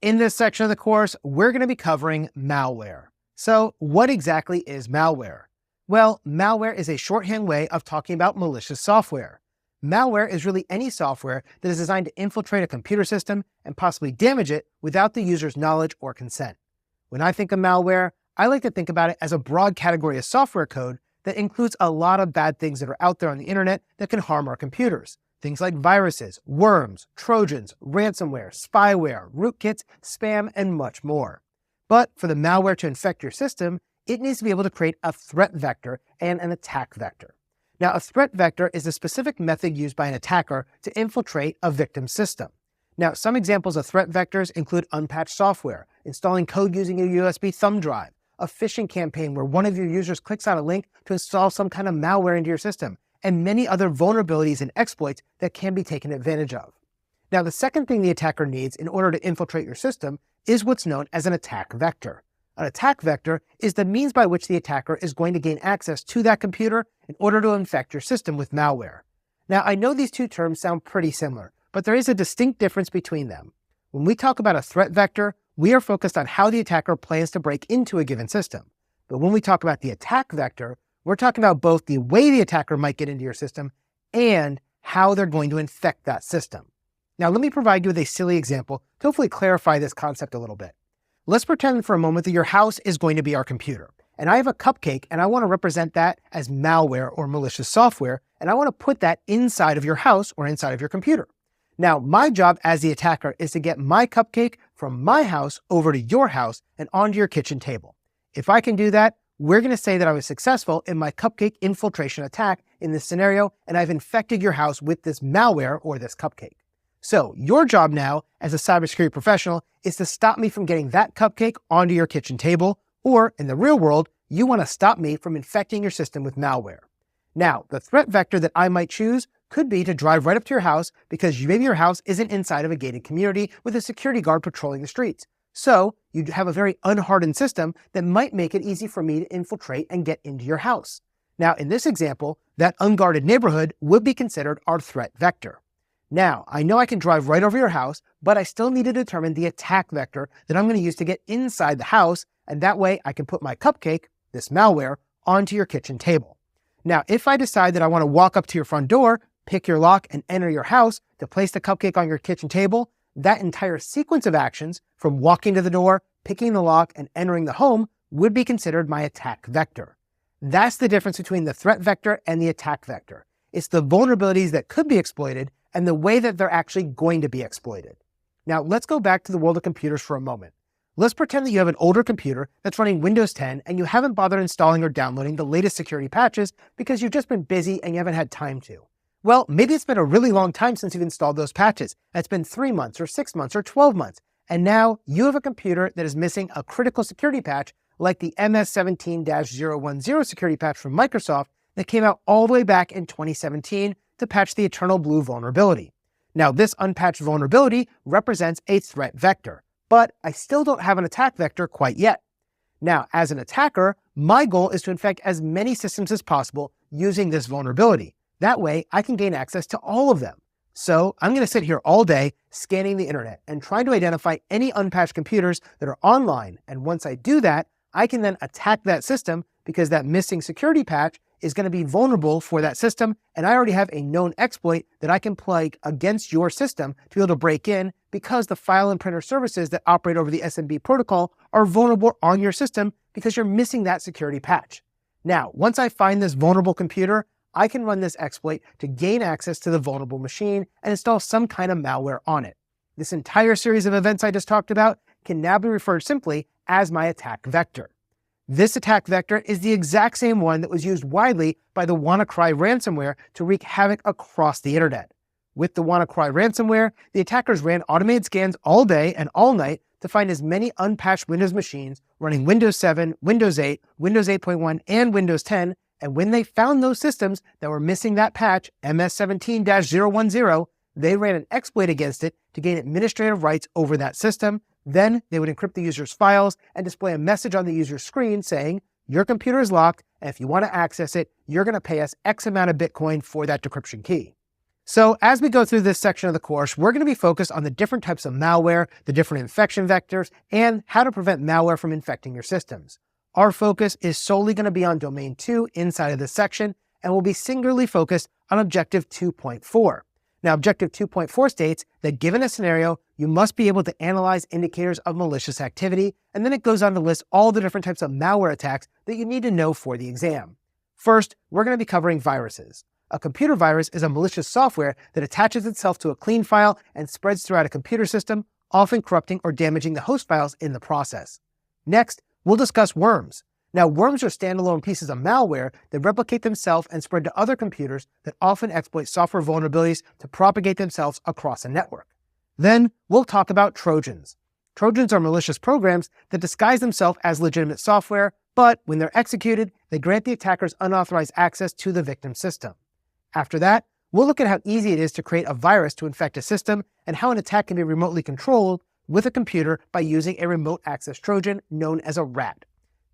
In this section of the course, we're going to be covering malware. So what exactly is malware? Well, malware is a shorthand way of talking about malicious software. Malware is really any software that is designed to infiltrate a computer system and possibly damage it without the user's knowledge or consent. When I think of malware, I like to think about it as a broad category of software code that includes a lot of bad things that are out there on the internet that can harm our computers. Things like viruses, worms, trojans, ransomware, spyware, rootkits, spam, and much more. But for the malware to infect your system, it needs to be able to create a threat vector and an attack vector. Now, a threat vector is a specific method used by an attacker to infiltrate a victim's system. Now, some examples of threat vectors include unpatched software, installing code using a USB thumb drive, a phishing campaign where one of your users clicks on a link to install some kind of malware into your system, and many other vulnerabilities and exploits that can be taken advantage of. Now, the second thing the attacker needs in order to infiltrate your system is what's known as an attack vector. An attack vector is the means by which the attacker is going to gain access to that computer in order to infect your system with malware. Now, I know these two terms sound pretty similar, but there is a distinct difference between them. When we talk about a threat vector, we are focused on how the attacker plans to break into a given system. But when we talk about the attack vector, we're talking about both the way the attacker might get into your system and how they're going to infect that system. Now, let me provide you with a silly example to hopefully clarify this concept a little bit. Let's pretend for a moment that your house is going to be our computer, and I have a cupcake and I want to represent that as malware or malicious software, and I want to put that inside of your house or inside of your computer. Now, my job as the attacker is to get my cupcake from my house over to your house and onto your kitchen table. If I can do that, we're going to say that I was successful in my cupcake infiltration attack in this scenario, and I've infected your house with this malware or this cupcake. So your job now as a cybersecurity professional is to stop me from getting that cupcake onto your kitchen table, or in the real world, you want to stop me from infecting your system with malware. Now, the threat vector that I might choose could be to drive right up to your house because maybe your house isn't inside of a gated community with a security guard patrolling the streets. So you have a very unhardened system that might make it easy for me to infiltrate and get into your house. Now, in this example, that unguarded neighborhood would be considered our threat vector. Now, I know I can drive right over your house, but I still need to determine the attack vector that I'm going to use to get inside the house, and that way I can put my cupcake, this malware, onto your kitchen table. Now, if I decide that I want to walk up to your front door, pick your lock, and enter your house to place the cupcake on your kitchen table, that entire sequence of actions, from walking to the door, picking the lock, and entering the home, would be considered my attack vector. That's the difference between the threat vector and the attack vector. It's the vulnerabilities that could be exploited and the way that they're actually going to be exploited. Now, let's go back to the world of computers for a moment. Let's pretend that you have an older computer that's running Windows 10 and you haven't bothered installing or downloading the latest security patches because you've just been busy and you haven't had time to. Well, maybe it's been a really long time since you've installed those patches. It's been 3 months or 6 months or 12 months. And now you have a computer that is missing a critical security patch like the MS17-010 security patch from Microsoft that came out all the way back in 2017 to patch the Eternal Blue vulnerability. Now, this unpatched vulnerability represents a threat vector, but I still don't have an attack vector quite yet. Now, as an attacker, my goal is to infect as many systems as possible using this vulnerability. That way, I can gain access to all of them. So I'm going to sit here all day scanning the internet and trying to identify any unpatched computers that are online. And once I do that, I can then attack that system because that missing security patch is going to be vulnerable for that system. And I already have a known exploit that I can play against your system to be able to break in because the file and printer services that operate over the SMB protocol are vulnerable on your system because you're missing that security patch. Now, once I find this vulnerable computer, I can run this exploit to gain access to the vulnerable machine and install some kind of malware on it. This entire series of events I just talked about can now be referred simply as my attack vector. This attack vector is the exact same one that was used widely by the WannaCry ransomware to wreak havoc across the internet. With the WannaCry ransomware, the attackers ran automated scans all day and all night to find as many unpatched Windows machines running Windows 7, Windows 8, Windows 8.1, and Windows 10. And when they found those systems that were missing that patch, MS17-010, they ran an exploit against it to gain administrative rights over that system. Then they would encrypt the user's files and display a message on the user's screen saying, your computer is locked, and if you want to access it, you're going to pay us X amount of Bitcoin for that decryption key. So as we go through this section of the course, we're going to be focused on the different types of malware, the different infection vectors, and how to prevent malware from infecting your systems. Our focus is solely going to be on Domain 2 inside of this section, and we'll be singularly focused on Objective 2.4. Now, Objective 2.4 states that given a scenario, you must be able to analyze indicators of malicious activity, and then it goes on to list all the different types of malware attacks that you need to know for the exam. First, we're going to be covering viruses. A computer virus is a malicious software that attaches itself to a clean file and spreads throughout a computer system, often corrupting or damaging the host files in the process. Next, we'll discuss worms. Now, worms are standalone pieces of malware that replicate themselves and spread to other computers that often exploit software vulnerabilities to propagate themselves across a network. Then, we'll talk about Trojans. Trojans are malicious programs that disguise themselves as legitimate software, but when they're executed, they grant the attackers unauthorized access to the victim system. After that, we'll look at how easy it is to create a virus to infect a system and how an attack can be remotely controlled with a computer by using a remote access Trojan known as a RAT.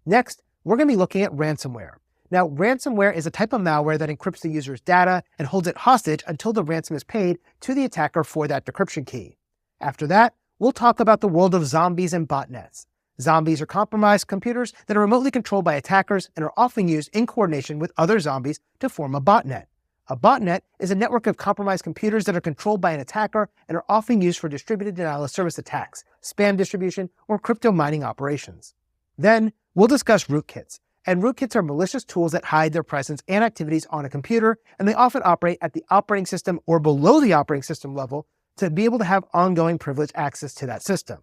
Next, we're going to be looking at ransomware. Now, ransomware is a type of malware that encrypts the user's data and holds it hostage until the ransom is paid to the attacker for that decryption key. After that, we'll talk about the world of zombies and botnets. Zombies are compromised computers that are remotely controlled by attackers and are often used in coordination with other zombies to form a botnet. A botnet is a network of compromised computers that are controlled by an attacker and are often used for distributed denial-of-service attacks, spam distribution, or crypto mining operations. Then, we'll discuss rootkits. And rootkits are malicious tools that hide their presence and activities on a computer, and they often operate at the operating system or below the operating system level to be able to have ongoing privileged access to that system.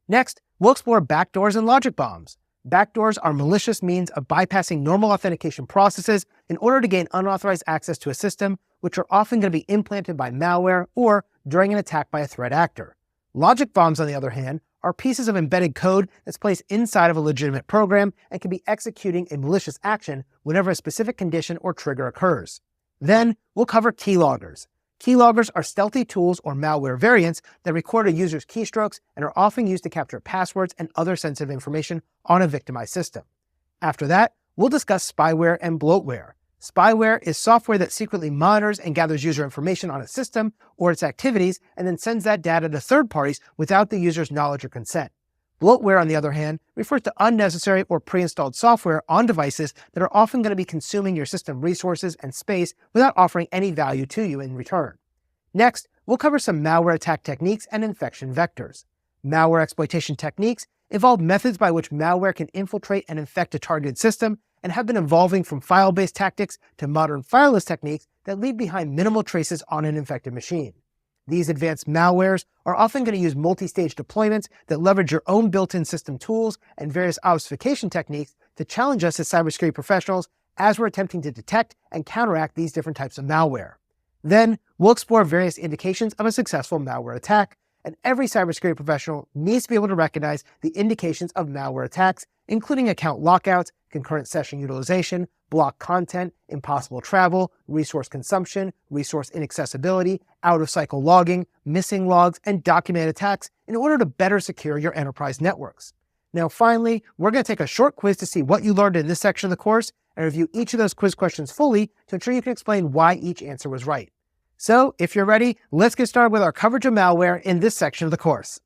Next, we'll explore backdoors and logic bombs. Backdoors are malicious means of bypassing normal authentication processes in order to gain unauthorized access to a system, which are often going to be implanted by malware or during an attack by a threat actor. Logic bombs, on the other hand, are pieces of embedded code that's placed inside of a legitimate program and can be executing a malicious action whenever a specific condition or trigger occurs. Then, we'll cover keyloggers. Keyloggers are stealthy tools or malware variants that record a user's keystrokes and are often used to capture passwords and other sensitive information on a victimized system. After that, we'll discuss spyware and bloatware. Spyware is software that secretly monitors and gathers user information on a system or its activities and then sends that data to third parties without the user's knowledge or consent. Bloatware, on the other hand, refers to unnecessary or pre-installed software on devices that are often going to be consuming your system resources and space without offering any value to you in return. Next, we'll cover some malware attack techniques and infection vectors. Malware exploitation techniques involve methods by which malware can infiltrate and infect a targeted system and have been evolving from file-based tactics to modern fileless techniques that leave behind minimal traces on an infected machine. These advanced malwares are often going to use multi-stage deployments that leverage your own built-in system tools and various obfuscation techniques to challenge us as cybersecurity professionals as we're attempting to detect and counteract these different types of malware. Then, we'll explore various indications of a successful malware attack, and every cybersecurity professional needs to be able to recognize the indications of malware attacks, including account lockouts, concurrent session utilization, blocked content, impossible travel, resource consumption, resource inaccessibility, out-of-cycle logging, missing logs, and documented attacks in order to better secure your enterprise networks. Now, finally, we're going to take a short quiz to see what you learned in this section of the course and review each of those quiz questions fully to ensure you can explain why each answer was right. So, if you're ready, let's get started with our coverage of malware in this section of the course.